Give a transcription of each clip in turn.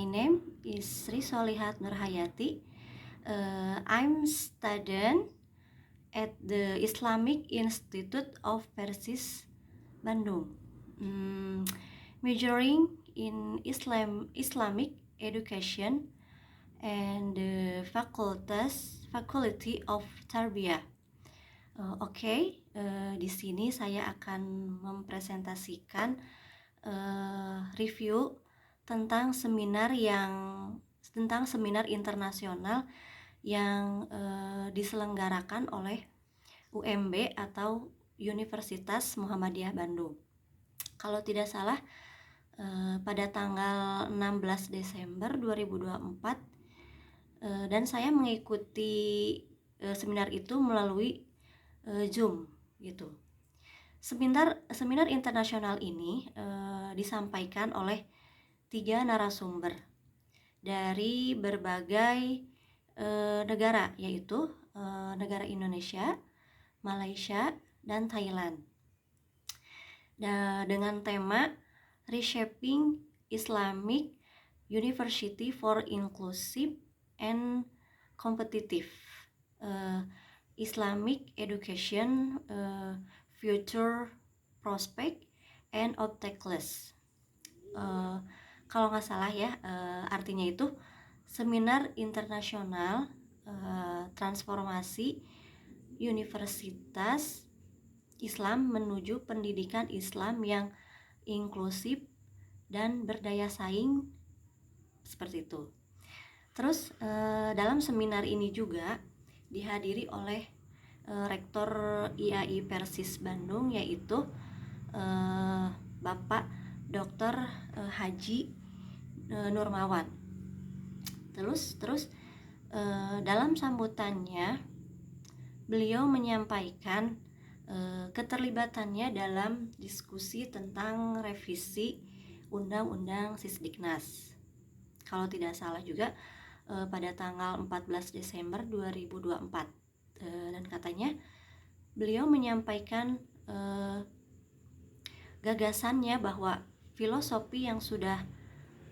My name is Sri Solihat Nurhayati. I'm student at the Islamic Institute of Persis, Bandung. Majoring in Islamic education and the Faculty of Tarbiyah. Di sini saya akan mempresentasikan review tentang seminar internasional yang diselenggarakan oleh UMB atau Universitas Muhammadiyah Bandung. Kalau tidak salah pada tanggal 16 Desember 2024 dan saya mengikuti seminar itu melalui Zoom gitu. Seminar internasional ini disampaikan oleh 3 narasumber dari berbagai negara, yaitu negara Indonesia, Malaysia, dan Thailand. Dengan tema Reshaping Islamic University for Inclusive and Competitive Islamic Education Future Prospect and Obstacles. Kalau nggak salah ya, artinya itu seminar internasional transformasi Universitas Islam menuju pendidikan Islam yang inklusif dan berdaya saing, seperti itu. Terus dalam seminar ini juga dihadiri oleh Rektor IAI Persis Bandung, yaitu Bapak Dr. Haji Nurmawan. Terus dalam sambutannya beliau menyampaikan keterlibatannya dalam diskusi tentang revisi Undang-Undang Sisdiknas. Kalau tidak salah juga pada tanggal 14 Desember 2024. Dan katanya beliau menyampaikan gagasannya bahwa filosofi yang sudah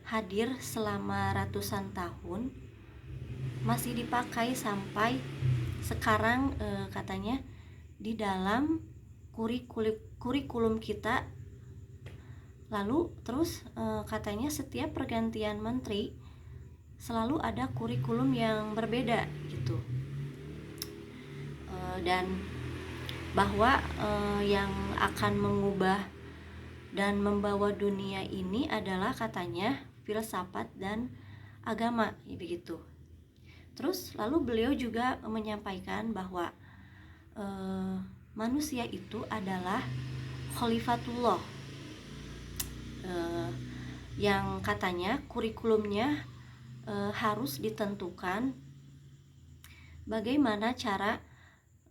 hadir selama ratusan tahun masih dipakai sampai sekarang, katanya di dalam kurikulum kita. Lalu terus katanya setiap pergantian menteri selalu ada kurikulum yang berbeda gitu. Dan bahwa yang akan mengubah dan membawa dunia ini adalah katanya filsafat dan agama, ya begitu. Terus lalu beliau juga menyampaikan bahwa manusia itu adalah khalifatullah, yang katanya kurikulumnya harus ditentukan bagaimana cara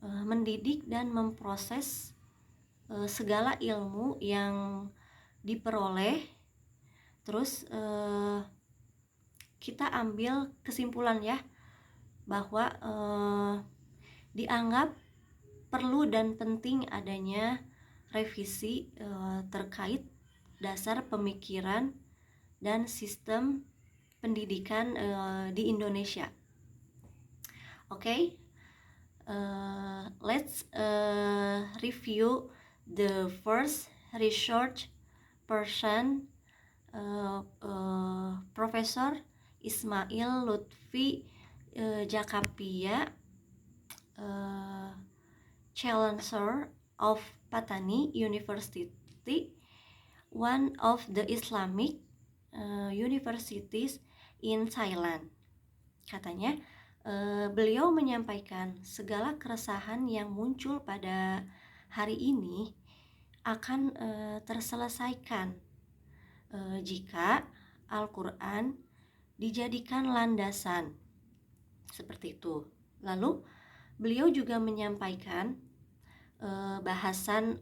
mendidik dan memproses segala ilmu yang diperoleh. Terus kita ambil kesimpulan ya, bahwa dianggap perlu dan penting adanya revisi terkait dasar pemikiran dan sistem pendidikan di Indonesia. Let's review the first research person, Professor Ismail Lutfi Jakapia, Chancellor of Patani University, one of the Islamic universities in Thailand. Katanya beliau menyampaikan segala keresahan yang muncul pada hari ini akan terselesaikan jika Al-Quran dijadikan landasan, seperti itu. Lalu beliau juga menyampaikan bahasan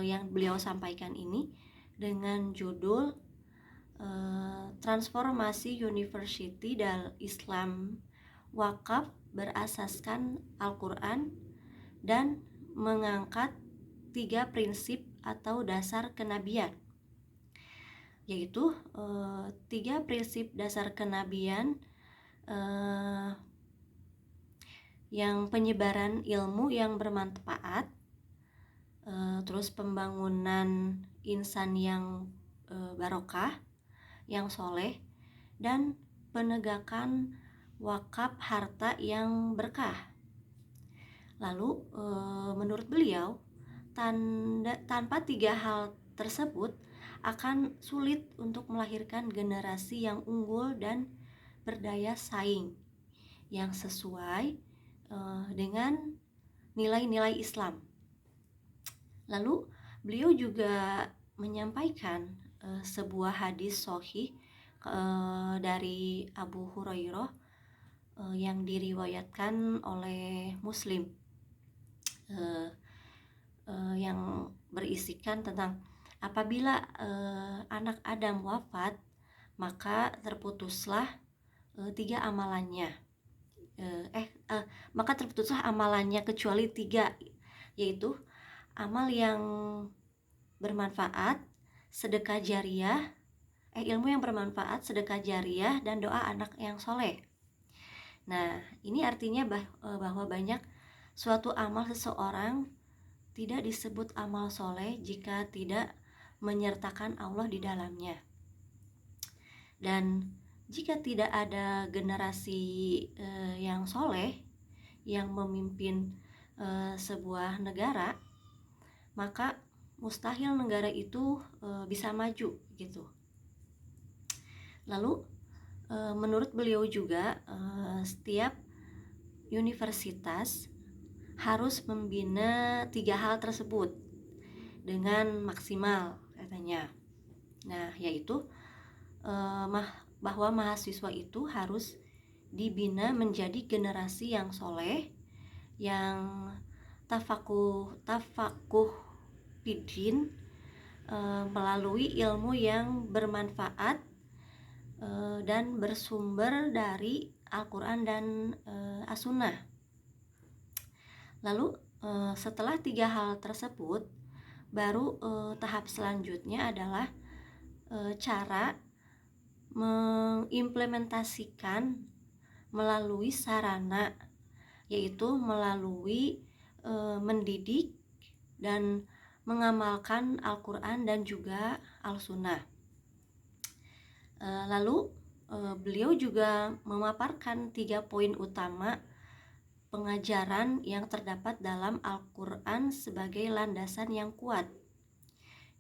yang beliau sampaikan ini dengan judul Transformasi University dan Islam Wakaf berasaskan Al-Quran dan mengangkat 3 prinsip atau dasar kenabian. yaitu 3 prinsip dasar kenabian, yang penyebaran ilmu yang bermanfaat, terus pembangunan insan yang barokah, yang soleh, dan penegakan wakaf harta yang berkah. Lalu menurut beliau, tanpa 3 hal tersebut akan sulit untuk melahirkan generasi yang unggul dan berdaya saing yang sesuai dengan nilai-nilai Islam. Lalu beliau juga menyampaikan sebuah hadis sahih dari Abu Hurairah yang diriwayatkan oleh Muslim, yang berisikan tentang apabila anak Adam wafat, maka terputuslah 3 amalannya. Maka terputuslah amalannya kecuali 3, yaitu amal yang bermanfaat, sedekah jariyah, ilmu yang bermanfaat, sedekah jariyah, dan doa anak yang soleh. Nah, ini artinya bahwa banyak suatu amal seseorang tidak disebut amal soleh jika tidak menyertakan Allah di dalamnya. Dan jika tidak ada generasi yang soleh yang memimpin sebuah negara, maka mustahil negara itu bisa maju gitu. Lalu menurut beliau juga setiap universitas harus membina 3 hal tersebut dengan maksimal katanya. Nah, yaitu bahwa mahasiswa itu harus dibina menjadi generasi yang soleh, yang tafakuh fidin, melalui ilmu yang bermanfaat dan bersumber dari Al-Quran dan As-Sunnah. Lalu setelah 3 hal tersebut, baru tahap selanjutnya adalah cara mengimplementasikan melalui sarana, yaitu melalui mendidik dan mengamalkan Al-Quran dan juga Al-Sunnah. Lalu beliau juga memaparkan 3 poin utama pengajaran yang terdapat dalam Al-Quran sebagai landasan yang kuat,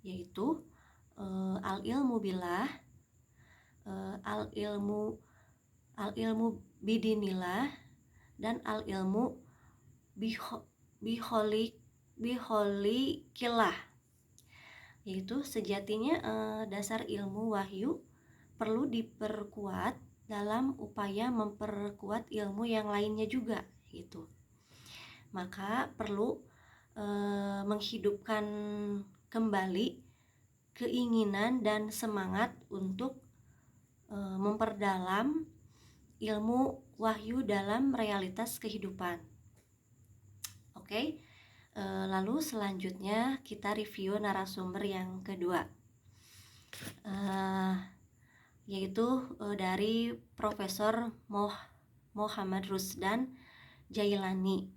yaitu al-ilmu billah, al-ilmu bidinillah, dan al-ilmu biholikillah, yaitu sejatinya dasar ilmu wahyu perlu diperkuat dalam upaya memperkuat ilmu yang lainnya juga gitu. Maka perlu menghidupkan kembali keinginan dan semangat untuk memperdalam ilmu wahyu dalam realitas kehidupan. Oke, lalu selanjutnya kita review narasumber yang kedua, yaitu dari Profesor Muhammad Rusdan Jailani.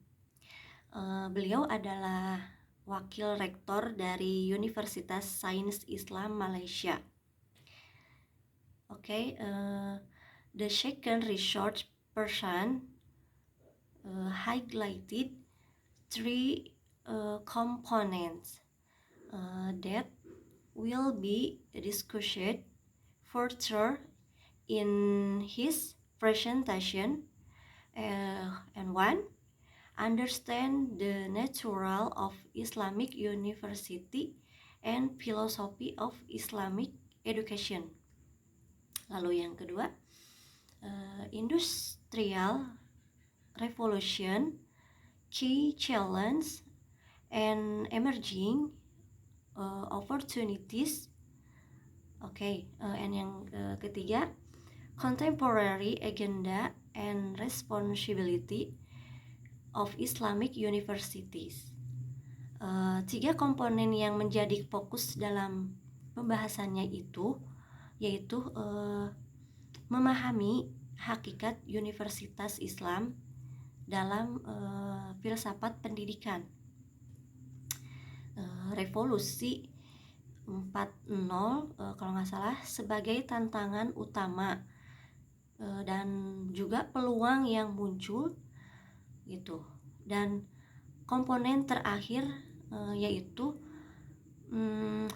Beliau adalah wakil rektor dari Universitas Sains Islam Malaysia. The second research person highlighted 3 components that will be discussed further in his presentation. And 1, understand the nature of Islamic University and philosophy of Islamic education. Lalu yang kedua, Industrial Revolution, Key Challenge and Emerging Opportunities. And yang ketiga, Contemporary Agenda and Responsibility of Islamic Universities. 3 komponen yang menjadi fokus dalam pembahasannya itu yaitu memahami hakikat Universitas Islam dalam filsafat pendidikan. Revolusi 4.0 kalau nggak salah sebagai tantangan utama dan juga peluang yang muncul gitu. Dan komponen terakhir yaitu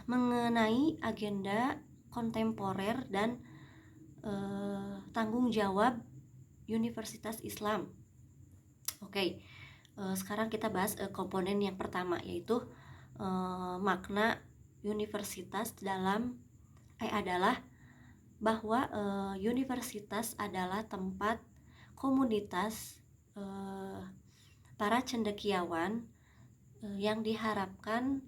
mengenai agenda kontemporer dan tanggung jawab Universitas Islam. Oke, sekarang kita bahas komponen yang pertama, yaitu makna universitas adalah bahwa universitas adalah tempat komunitas para cendekiawan yang diharapkan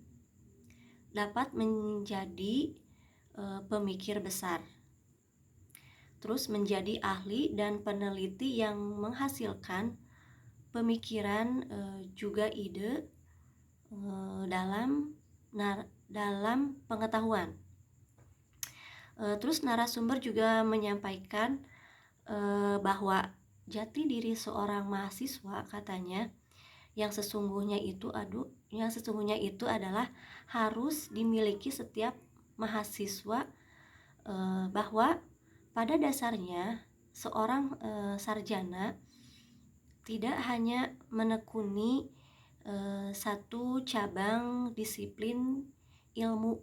dapat menjadi pemikir besar, terus menjadi ahli dan peneliti yang menghasilkan pemikiran juga ide dalam pengetahuan. Terus narasumber juga menyampaikan bahwa jati diri seorang mahasiswa, katanya, yang sesungguhnya itu adalah harus dimiliki setiap mahasiswa, bahwa pada dasarnya seorang sarjana tidak hanya menekuni satu cabang ilmu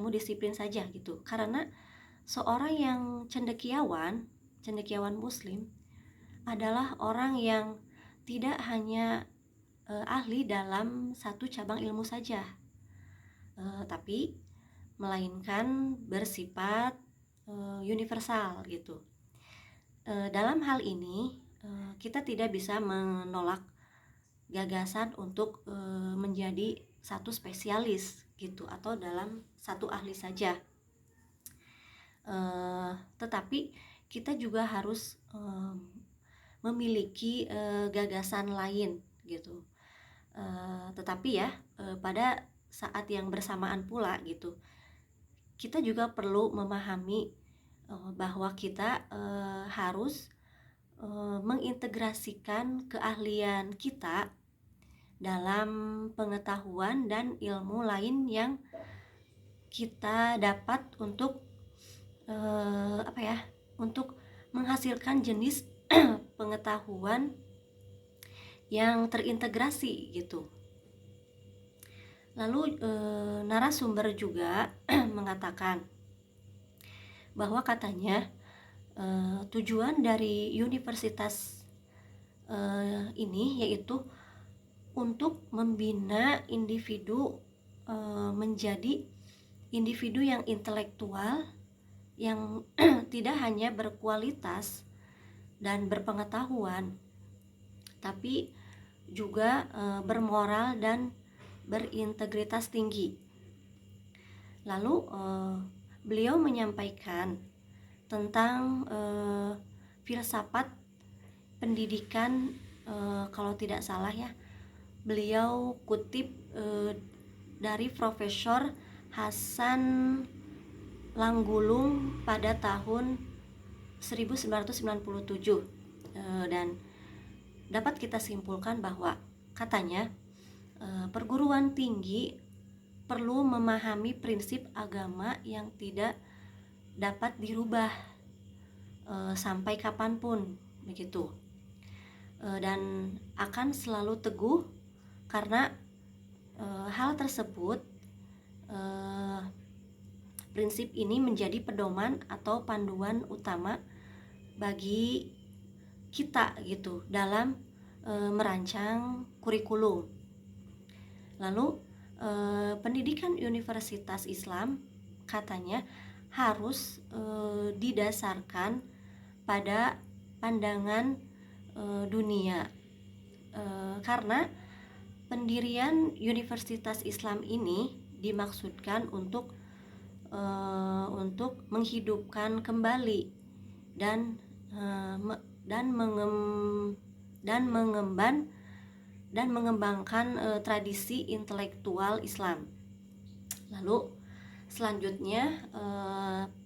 disiplin saja gitu. Karena seorang yang cendekiawan muslim adalah orang yang tidak hanya ahli dalam satu cabang ilmu saja, tapi melainkan bersifat universal gitu. Dalam hal ini kita tidak bisa menolak gagasan untuk menjadi satu spesialis gitu atau dalam satu ahli saja, tetapi kita juga harus memiliki gagasan lain gitu. Tetapi ya pada saat yang bersamaan pula gitu, kita juga perlu memahami bahwa kita harus mengintegrasikan keahlian kita dalam pengetahuan dan ilmu lain yang kita dapat untuk untuk menghasilkan jenis pengetahuan yang terintegrasi gitu. Lalu narasumber juga mengatakan bahwa katanya tujuan dari universitas ini yaitu untuk membina individu menjadi individu yang intelektual, yang tidak hanya berkualitas dan berpengetahuan, tapi juga bermoral dan berintegritas tinggi. Lalu beliau menyampaikan tentang filsafat pendidikan, kalau tidak salah ya, beliau kutip dari Profesor Hasan Langgulung pada tahun 1997, dan dapat kita simpulkan bahwa katanya perguruan tinggi perlu memahami prinsip agama yang tidak dapat dirubah sampai kapanpun begitu, dan akan selalu teguh karena hal tersebut, prinsip ini menjadi pedoman atau panduan utama bagi kita gitu dalam merancang kurikulum. Lalu pendidikan Universitas Islam katanya harus didasarkan pada pandangan dunia, karena pendirian Universitas Islam ini dimaksudkan untuk menghidupkan kembali dan mengembangkan tradisi intelektual Islam. Lalu Selanjutnya,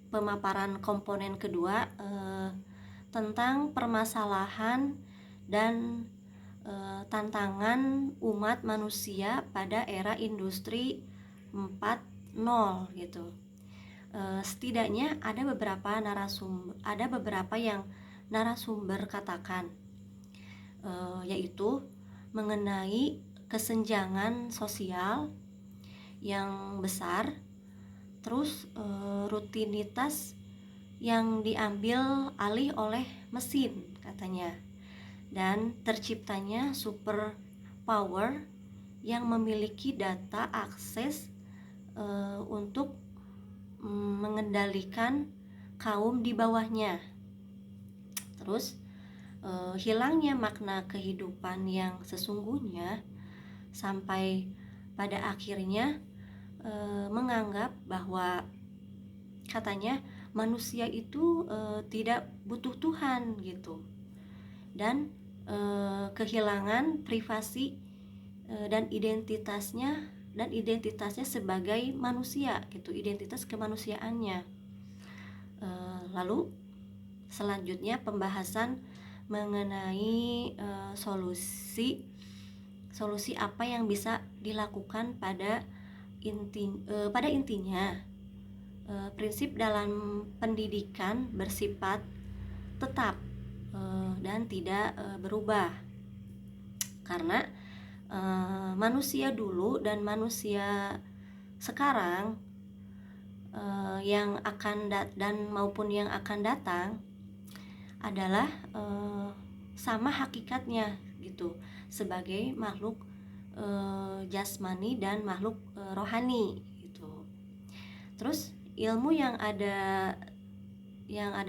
pemaparan komponen kedua tentang permasalahan dan tantangan umat manusia pada era industri 4.0 gitu. Setidaknya ada beberapa yang narasumber katakan, yaitu mengenai kesenjangan sosial yang besar, terus rutinitas yang diambil alih oleh mesin katanya, dan terciptanya super power yang memiliki data akses untuk mengendalikan kaum di bawahnya. Terus hilangnya makna kehidupan yang sesungguhnya, sampai pada akhirnya menganggap bahwa katanya manusia itu tidak butuh Tuhan gitu, dan kehilangan privasi dan identitasnya sebagai manusia gitu, identitas kemanusiaannya. Lalu selanjutnya pembahasan mengenai solusi apa yang bisa dilakukan pada intinya. Prinsip dalam pendidikan bersifat tetap dan tidak berubah, karena manusia dulu dan manusia sekarang yang akan maupun yang akan datang adalah sama hakikatnya gitu, sebagai makhluk jasmani dan makhluk rohani gitu. Terus ilmu yang ada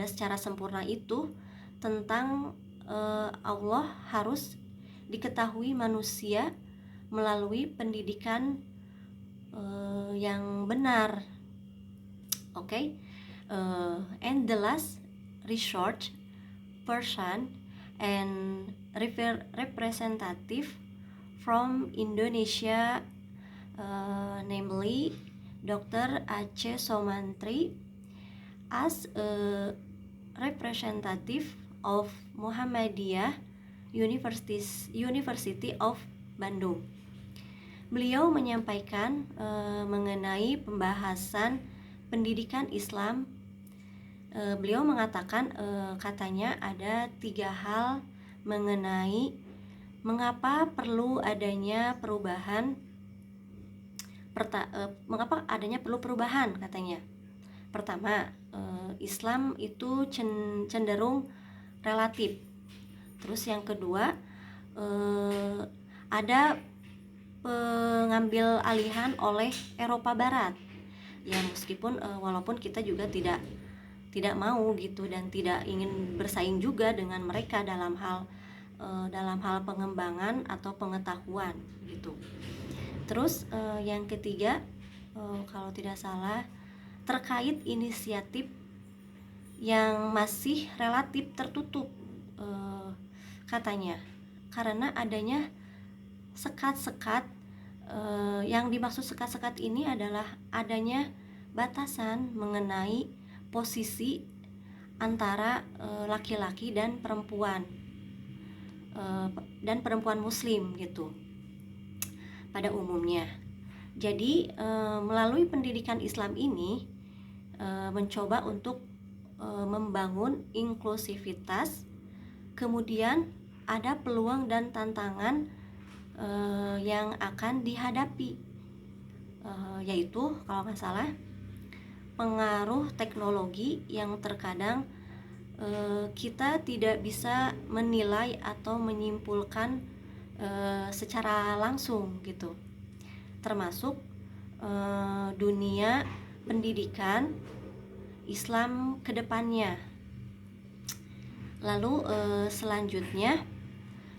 secara sempurna itu tentang Allah harus diketahui manusia melalui pendidikan yang benar. Okay? And the last research person and representative from Indonesia, namely Dr. Aceh Somantri, as a representative of Muhammadiyah University of Bandung. Beliau menyampaikan mengenai pembahasan pendidikan Islam. Beliau mengatakan katanya ada 3 hal mengenai mengapa perlu adanya perubahan. Mengapa adanya perlu perubahan katanya. Pertama, Islam itu cenderung relatif. Terus yang kedua, ada pengambil alihan oleh Eropa Barat. Ya meskipun walaupun kita juga tidak mau gitu, dan tidak ingin bersaing juga dengan mereka dalam hal pengembangan atau pengetahuan gitu. Terus yang ketiga, kalau tidak salah, terkait inisiatif yang masih relatif tertutup katanya, karena adanya sekat-sekat. Yang dimaksud sekat-sekat ini adalah adanya batasan mengenai posisi antara laki-laki dan perempuan muslim gitu pada umumnya. Jadi melalui pendidikan Islam ini mencoba untuk membangun inklusivitas. Kemudian ada peluang dan tantangan yang akan dihadapi, yaitu kalau nggak salah pengaruh teknologi yang terkadang kita tidak bisa menilai atau menyimpulkan secara langsung gitu, termasuk dunia pendidikan Islam ke depannya. Lalu selanjutnya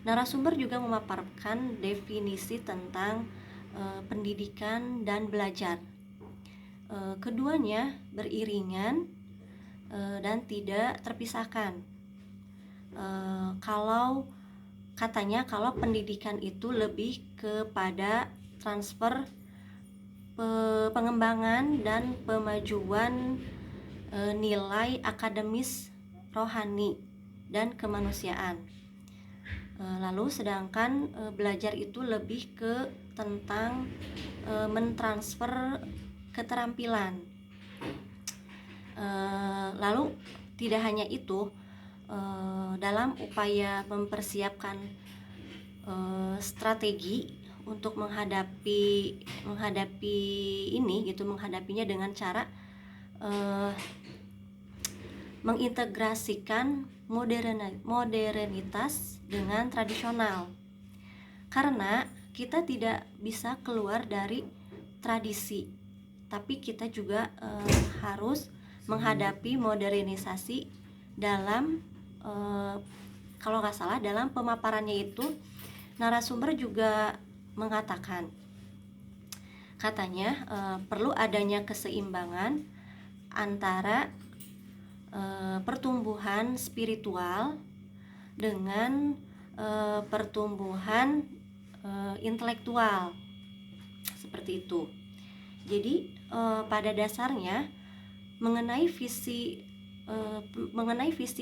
narasumber juga memaparkan definisi tentang pendidikan dan belajar. Keduanya beriringan dan tidak terpisahkan. Kalau pendidikan itu lebih kepada transfer pengembangan dan pemajuan nilai akademis rohani dan kemanusiaan. Lalu sedangkan belajar itu lebih ke tentang mentransfer keterampilan. Lalu tidak hanya itu, dalam upaya mempersiapkan strategi untuk menghadapi ini gitu, menghadapinya dengan cara mengintegrasikan modernitas dengan tradisional. Karena kita tidak bisa keluar dari tradisi, tapi kita juga harus menghadapi modernisasi dalam kalau nggak salah dalam pemaparannya itu narasumber juga mengatakan, katanya perlu adanya keseimbangan antara pertumbuhan spiritual dengan pertumbuhan intelektual, seperti itu. Jadi pada dasarnya mengenai visi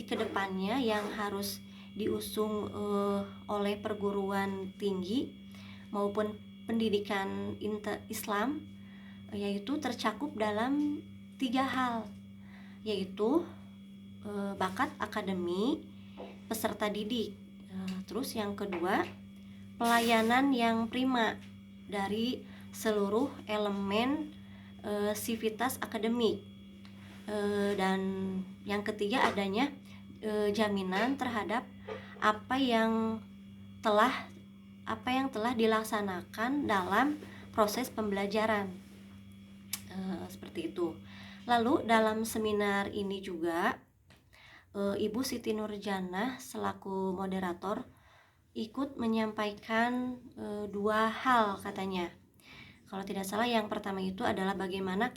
kedepannya yang harus diusung oleh perguruan tinggi maupun pendidikan Islam, yaitu tercakup dalam 3 hal, yaitu bakat akademi peserta didik, terus yang kedua pelayanan yang prima dari seluruh elemen sivitas akademik, dan yang ketiga adanya jaminan terhadap apa yang telah dilaksanakan dalam proses pembelajaran, seperti itu. Lalu dalam seminar ini juga Ibu Siti Nurjanah selaku moderator ikut menyampaikan 2 hal katanya. Kalau tidak salah yang pertama itu adalah bagaimana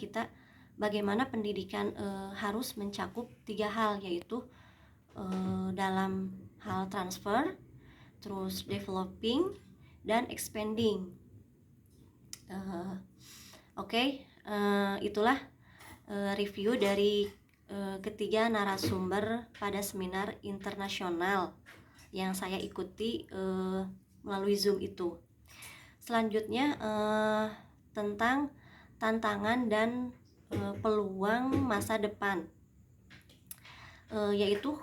pendidikan harus mencakup 3 hal, yaitu dalam hal transfer, terus developing, dan expanding. Itulah review dari ketiga narasumber pada seminar internasional yang saya ikuti melalui Zoom itu. Selanjutnya tentang tantangan dan peluang masa depan, yaitu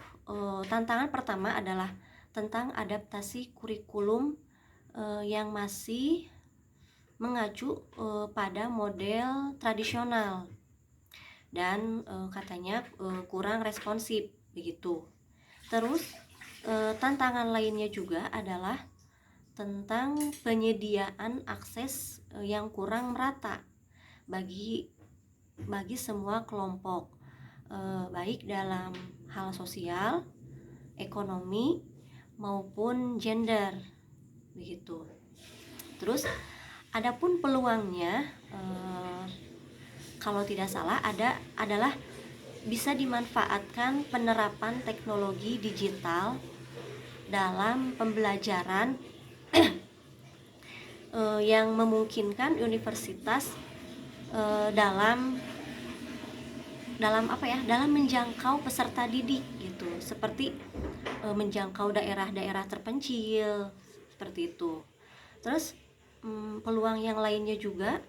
tantangan pertama adalah tentang adaptasi kurikulum yang masih mengacu pada model tradisional dan katanya kurang responsif begitu. Terus tantangan lainnya juga adalah tentang penyediaan akses yang kurang merata bagi semua kelompok, baik dalam hal sosial, ekonomi maupun gender begitu. Terus adapun peluangnya kalau tidak salah adalah bisa dimanfaatkan penerapan teknologi digital dalam pembelajaran yang memungkinkan universitas dalam menjangkau peserta didik gitu, seperti menjangkau daerah-daerah terpencil seperti itu. Terus peluang yang lainnya juga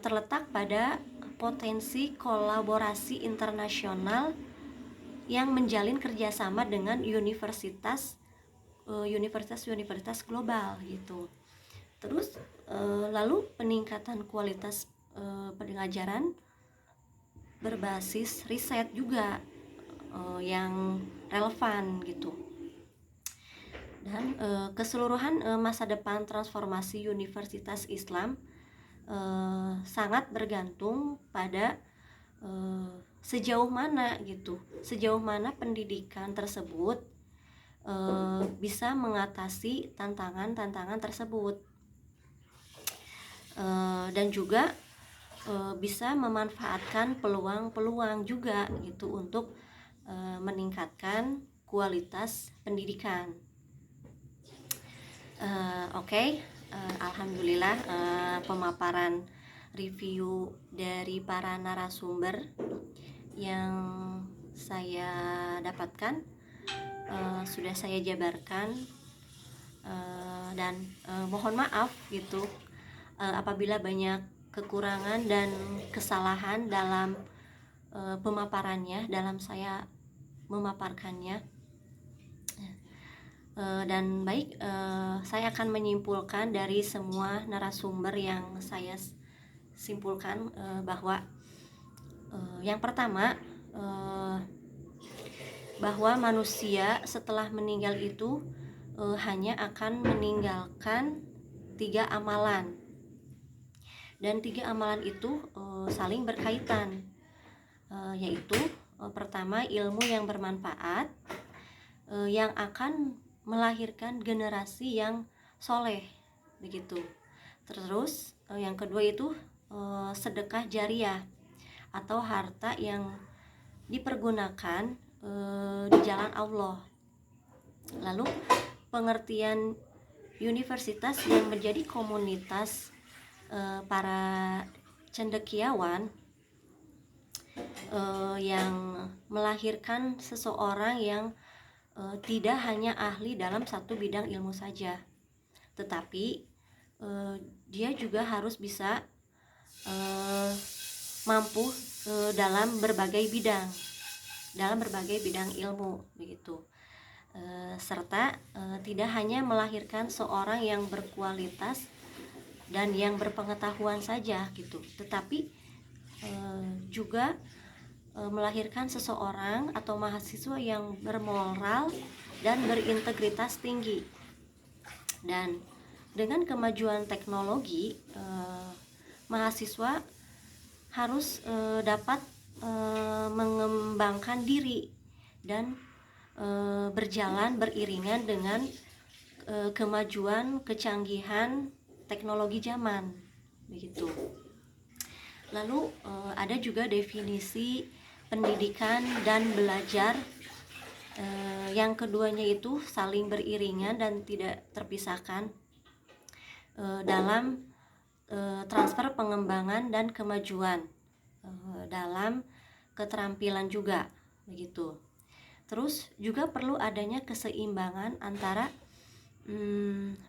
terletak pada potensi kolaborasi internasional yang menjalin kerjasama dengan universitas global gitu. Terus lalu peningkatan kualitas pengajaran berbasis riset juga yang relevan gitu. Dan keseluruhan masa depan transformasi Universitas Islam sangat bergantung pada sejauh mana pendidikan tersebut bisa mengatasi tantangan-tantangan tersebut, dan juga bisa memanfaatkan peluang-peluang juga gitu untuk meningkatkan kualitas pendidikan. Alhamdulillah pemaparan review dari para narasumber yang saya dapatkan, sudah saya jabarkan, dan mohon maaf gitu apabila banyak kekurangan dan kesalahan dalam pemaparannya, dalam saya memaparkannya. Dan baik, saya akan menyimpulkan dari semua narasumber yang saya simpulkan bahwa yang pertama, bahwa manusia setelah meninggal itu hanya akan meninggalkan 3 amalan, dan 3 amalan itu saling berkaitan, yaitu pertama, ilmu yang bermanfaat yang akan melahirkan generasi yang soleh, begitu. Terus yang kedua itu sedekah jariah atau harta yang dipergunakan di jalan Allah. Lalu pengertian universitas yang menjadi komunitas para cendekiawan yang melahirkan seseorang yang tidak hanya ahli dalam satu bidang ilmu saja, tetapi dia juga harus bisa mampu dalam berbagai bidang ilmu, begitu. Serta tidak hanya melahirkan seorang yang berkualitas dan yang berpengetahuan saja gitu, tetapi juga melahirkan seseorang atau mahasiswa yang bermoral dan berintegritas tinggi. Dan dengan kemajuan teknologi, mahasiswa harus dapat mengembangkan diri dan berjalan beriringan dengan kemajuan kecanggihan teknologi zaman, begitu. Lalu ada juga definisi pendidikan dan belajar, yang keduanya itu saling beriringan dan tidak terpisahkan dalam transfer pengembangan dan kemajuan dalam keterampilan juga, begitu. Terus juga perlu adanya keseimbangan antara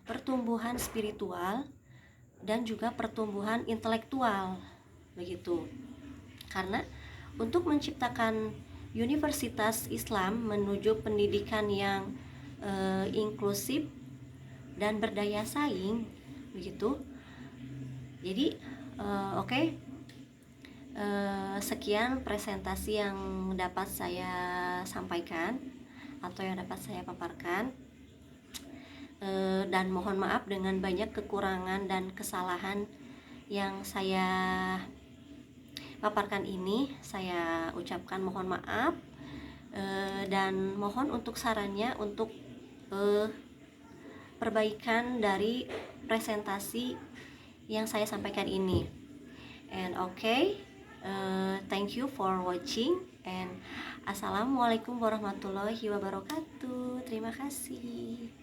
pertumbuhan spiritual dan juga pertumbuhan intelektual, begitu. Karena untuk menciptakan universitas Islam menuju pendidikan yang inklusif dan berdaya saing, begitu. Jadi oke. Sekian presentasi yang dapat saya sampaikan atau yang dapat saya paparkan, dan mohon maaf dengan banyak kekurangan dan kesalahan yang saya paparkan ini. Saya ucapkan mohon maaf, dan mohon untuk sarannya untuk perbaikan dari presentasi yang saya sampaikan ini. And thank you for watching, and assalamualaikum warahmatullahi wabarakatuh. Terima kasih.